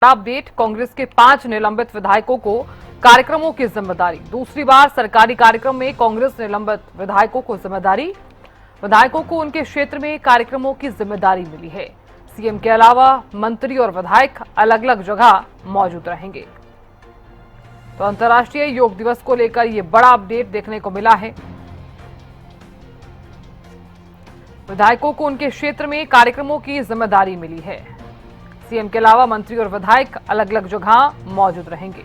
Update. Congress के 5 निलंबित विधायकों को कार्यक्रमों की जिम्मेदारी। दूसरी बार सरकारी कार्यक्रम में कांग्रेस निलंबित विधायकों को जिम्मेदारी। विधायकों को उनके क्षेत्र में कार्यक्रमों की जिम्मेदारी मिली है। सीएम के अलावा मंत्री और विधायक अलग अलग जगह मौजूद रहेंगे। तो अंतर्राष्ट्रीय योग दिवस को लेकर यह बड़ा अपडेट देखने को मिला है। विधायकों को उनके क्षेत्र में कार्यक्रमों की जिम्मेदारी मिली है। सीएम के अलावा मंत्री और विधायक अलग अलग जगह मौजूद रहेंगे।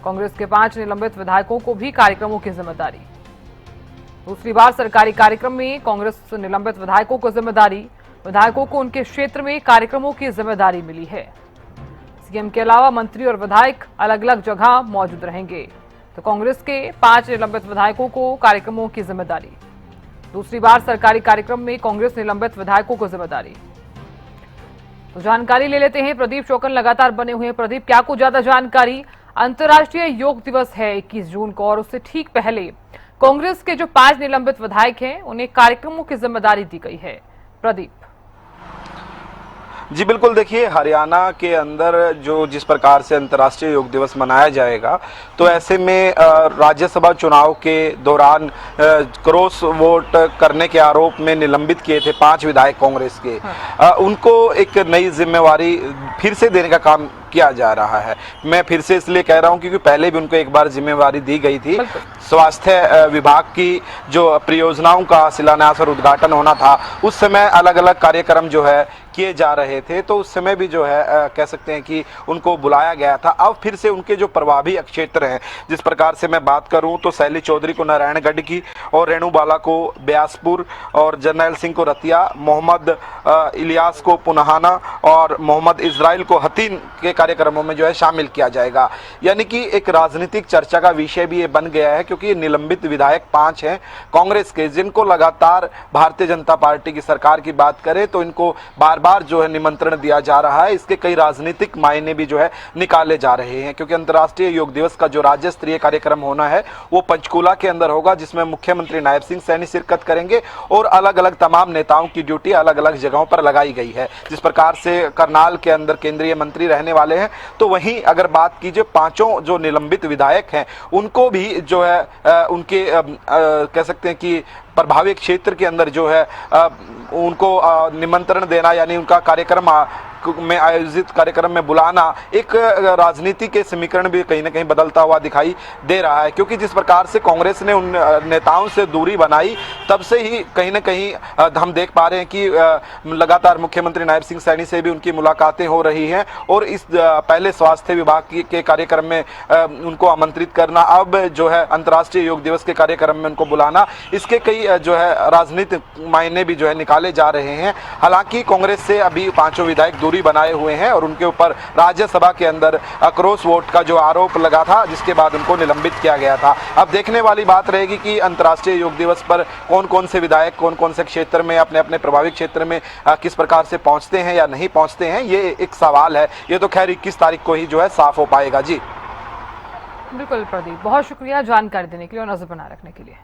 कांग्रेस के 5 निलंबित विधायकों को भी कार्यक्रमों की जिम्मेदारी। दूसरी बार सरकारी कार्यक्रम में कांग्रेस निलंबित विधायकों को जिम्मेदारी। विधायकों को उनके क्षेत्र में कार्यक्रमों की जिम्मेदारी मिली है। सीएम के अलावा मंत्री और विधायक अलग अलग जगह मौजूद रहेंगे। तो कांग्रेस के 5 निलंबित विधायकों को कार्यक्रमों की जिम्मेदारी। दूसरी बार सरकारी कार्यक्रम में कांग्रेस निलंबित विधायकों को जिम्मेदारी। तो जानकारी ले लेते हैं, प्रदीप चौकन लगातार बने हुए हैं। प्रदीप, क्या कुछ ज्यादा जानकारी? अंतर्राष्ट्रीय योग दिवस है 21 जून को, और उससे ठीक पहले कांग्रेस के जो 5 निलंबित विधायक हैं उन्हें कार्यक्रमों की जिम्मेदारी दी गई है। प्रदीप। जी बिल्कुल, देखिए हरियाणा के अंदर जो जिस प्रकार से अंतर्राष्ट्रीय योग दिवस मनाया जाएगा, तो ऐसे में राज्यसभा चुनाव के दौरान क्रॉस वोट करने के आरोप में निलंबित किए थे 5 विधायक कांग्रेस के। उनको एक नई जिम्मेवारी फिर से देने का काम किया जा रहा है। मैं फिर से इसलिए कह रहा हूं क्योंकि पहले भी उनको एक बार जिम्मेवारी दी गई थी। स्वास्थ्य विभाग की जो परियोजनाओं का शिलान्यास और उद्घाटन होना था, उस समय अलग अलग कार्यक्रम जो है किए जा रहे थे, तो उस समय भी जो है कह सकते हैं कि उनको बुलाया गया था। अब फिर से उनके जो प्रभावी क्षेत्र हैं, जिस प्रकार से मैं बात करूं तो शैली चौधरी को नारायणगढ़ की, और रेणु बाला को ब्यासपुर, और जर्नैल सिंह को रतिया, मोहम्मद इलियास को पुनहाना और मोहम्मद इजराइल को हतीन के कार्यक्रमों में जो है शामिल किया जाएगा। यानी कि एक राजनीतिक चर्चा का विषय भी ये बन गया है, क्योंकि निलंबित विधायक 5 हैं कांग्रेस के, जिनको लगातार भारतीय जनता पार्टी की सरकार की बात करें तो इनको बार बार जो है निमंत्रण दिया जा रहा है। इसके कई राजनीतिक मायने भी जो है निकाले जा रहे हैं, क्योंकि अंतर्राष्ट्रीय योग दिवस का जो राज्य स्तरीय कार्यक्रम होना है वो पंचकूला के अंदर होगा, जिसमें मुख्यमंत्री नायब सिंह सैनी शिरकत करेंगे, और अलग अलग तमाम नेताओं की ड्यूटी अलग अलग जगहों पर लगाई गई है। जिस प्रकार से करनाल के अंदर केंद्रीय मंत्री रहने वाले हैं, तो वहीं अगर बात कीजिए 5 जो निलंबित विधायक हैं उनको भी जो है उनके कह सकते हैं कि प्रभावित क्षेत्र के अंदर जो है उनको निमंत्रण देना, यानी उनका कार्यक्रम में आयोजित कार्यक्रम में बुलाना, एक राजनीति के समीकरण भी कहीं ना कहीं बदलता हुआ दिखाई दे रहा है। क्योंकि जिस प्रकार से कांग्रेस ने उन नेताओं से दूरी बनाई, तब से ही कहीं ना कहीं हम देख पा रहे हैं कि लगातार मुख्यमंत्री नायब सिंह सैनी से भी उनकी मुलाकातें हो रही हैं, और इस पहले स्वास्थ्य विभाग के कार्यक्रम में उनको आमंत्रित करना, अब जो है अंतर्राष्ट्रीय योग दिवस के कार्यक्रम में उनको बुलाना, इसके कई जो है राजनीतिक मायने भी जो है निकाले जा रहे हैं। हालांकि कांग्रेस से अभी 5 विधायक दूरी बनाए हुए हैं, और उनके ऊपर राज्यसभा के अंदर क्रॉस वोट का जो आरोप लगा था, जिसके बाद उनको निलंबित किया गया था। अब देखने वाली बात रहेगी कि अंतर्राष्ट्रीय योग दिवस पर कौन कौन से विधायक कौन कौन से क्षेत्र में अपने अपने प्रभावित क्षेत्र में किस प्रकार से पहुंचते हैं या नहीं पहुंचते हैं, ये एक सवाल है। ये तो खैर 21 तारीख को ही जो है साफ हो पाएगा। जी बिल्कुल प्रदीप, बहुत शुक्रिया जानकारी देने के लिए और नजर बनाए रखने के लिए।